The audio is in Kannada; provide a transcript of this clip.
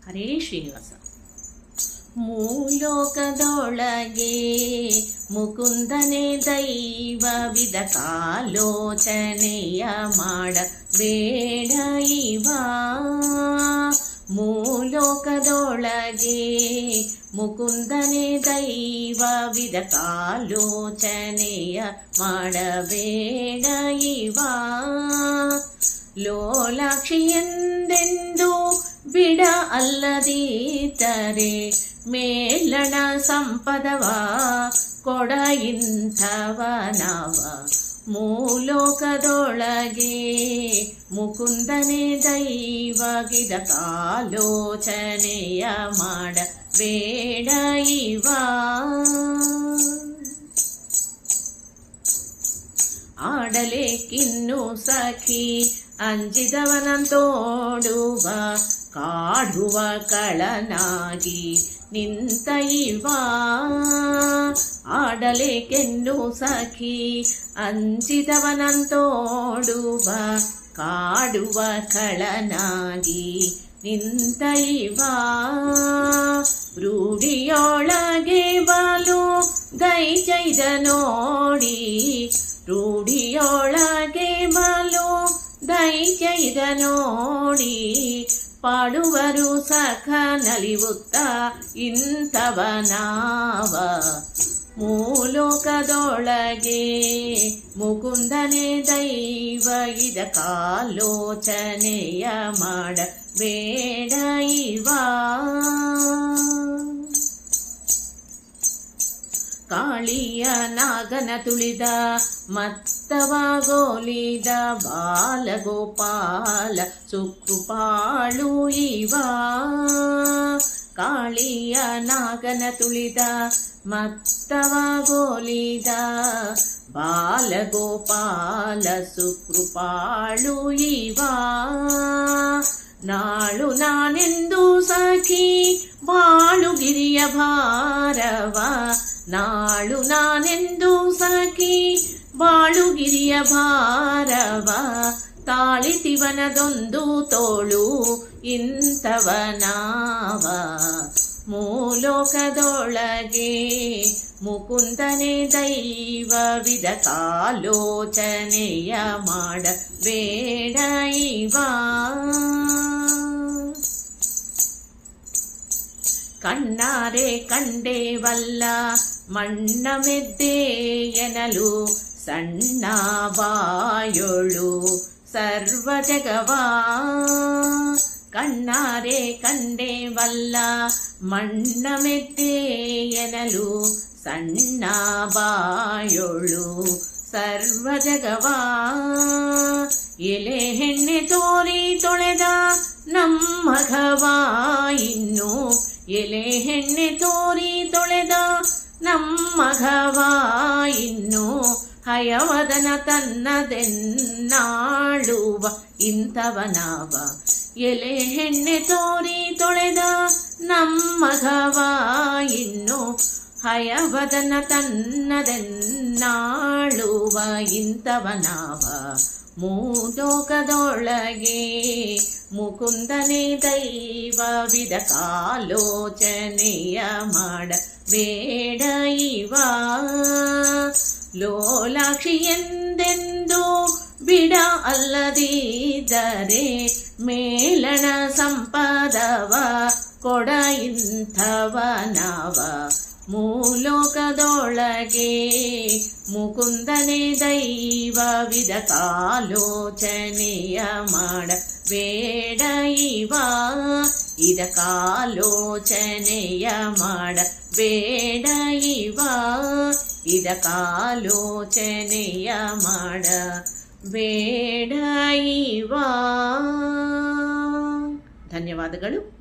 ಹರೇ ಶ್ರೀನಿವಾಸ. ಮೂಲೋಕದೊಳಗೆ ಮುಕುಂದನೆ ದೈವವಿದ ಕಾಲೋಚನೆಯ ಮಾಡಬೇಡ ಇವ. ಮೂಲೋಕದೊಳಗೆ ಮುಕುಂದನೆ ದೈವವಿದ ಕಾಲೋಚನೆಯ ಮಾಡಬೇಡ ಇವ. ಲೋಲಾಕ್ಷಿ ಎಂದೆಂದು ಬಿಡ ಅಲ್ಲದಿದ್ದರೆ ಮೇಲಣ ಸಂಪದವ ಕೊಡ ಇಂಥವನವ. ಮೂಲೋಕದೊಳಗೆ ಮುಕುಂದನೆ ದೈವಗಿದ ಕಾಲೋಚನೆಯ ಮಾಡಬೇಡ ಇವ. ಆಡಲೇಕಿನ್ನು ಸಖಿ ಅಂಜಿದವನಂತೋಡುವ ಕಾಡುವ ಕಳನಾಗಿ ನಿಂತ ಇವ. ಆಡಲೇಕೆನ್ನು ಸಖಿ ಅಂಜಿದವನಂತೋಡುವ ಕಾಡುವ ಕಳನಾಗಿ ನಿಂತ ಇವ. ರೂಢಿಯೊಳಗೆ ಬಲು ದೈಜೈದ ನೋಡಿ, ರೂಢಿಯೊಳಗೆ ಬಲು ದೈಜೈದ ನೋಡಿ ಪಾಡುವರು ಸಖ ನಲಿವುತ್ತ ಇಂಥವನಾವ. ಮೂಲೋಕದೊಳಗೆ ಮುಕುಂದನೆ ದೈವ ಇದ ಕಾಲೋಚನೆಯ ಮಾಡಬೇಡ ಇವ. ಕಾಳಿಯ ನಾಗನ ತುಳಿದ ಮತ್ತವಾಗೋಲಿದ ಬಾಲಗೋಪಾಲ ಸುಕ್ಕುಪಾಳು ಇವ. ಕಾಳಿಯ ನಾಗನ ತುಳಿದ ಮತ್ತವಾಗೋಲಿದ ಬಾಲಗೋಪಾಲ ಸುಕೃಪಾಳು ಇವ. ನಾಳು ನಾನೆಂದು ಸಖಿ ಬಾಳುಗಿರಿಯ ಭಾರವ. ನಾಳು ನಾನೆಂದು ಸಖಿ ಬಾಳುಗಿರಿಯ ಭಾರವ. ತಾಳಿತಿವನದೊಂದು ತೋಳು ಇಂಥವನಾವ. ಮೂಲೋಕದೊಳಗೆ ಮುಕುಂದನೆ ದೈವವಿದ ಕಾಲೋಚನೆಯ ಮಾಡಬೇಡ ಇವ. ಕಣ್ಣಾರೆ ಕಂಡೇವಲ್ಲ ಮಣ್ಣ ಮೆದ್ದೆ ಎನಲು ಸಣ್ಣ ಬಾಯೊಳು ಸರ್ವ ಜಗವ. ಕಣ್ಣಾರೆ ಕಂಡೇವಲ್ಲ ಮಣ್ಣ ಮೆದ್ದೆ ಎನಲು ಸಣ್ಣ ಬಾಯೊಳು ಸರ್ವ ಜಗವ. ಎಲೆ ಹೆಣ್ಣೆ ತೋರಿ ತೊಳೆದ ನಮ್ಮಘವ ಇನ್ನು. ಎಲೆ ಹೆಣ್ಣೆ ತೋರಿ ತೊಳೆದ ನಮ್ಮಘವ ಇನ್ನು. ಹಯವದನ ತನ್ನದೆನ್ನಾಳುವ ಇಂಥವನಾವ. ಎಲೆ ಹೆಣ್ಣೆ ತೋರಿ ತೊಳೆದ ನಮ್ಮಘವ ಇನ್ನು. ಹಯವದನ ತನ್ನದೆನ್ನಾಳುವ ಇಂಥವನಾವ. ಮೂಲೋಕದೊಳಗೆ ಮುಕುಂದನೆ ದೈವವಿದ ಕಾಲೋಚನೆಯ ಮಾಡಬೇಡ ಇವ. ಲೋಲಾಕ್ಷಿ ಎಂದೆಂದು ಬಿಡ ಅಲ್ಲದಿದ್ದರೆ ಮೇಲಣ ಸಂಪದವ ಕೊಡ ಇಂಥವನವ. ಮೂಲೋಕದೊಳಗೆ ಮುಕುಂದನೆ ದೈವವಿದ ಕಾಲೋಚನೆಯ ಮಾಡಬೇಡ ಇವ. ಇದ ಕಾಲೋಚನೆಯ ಮಾಡಬೇಡ ಇವ. ಇದ ಕಾಲೋಚನೆಯ ಮಾಡಬೇಡ ಇವ. ಧನ್ಯವಾದಗಳು.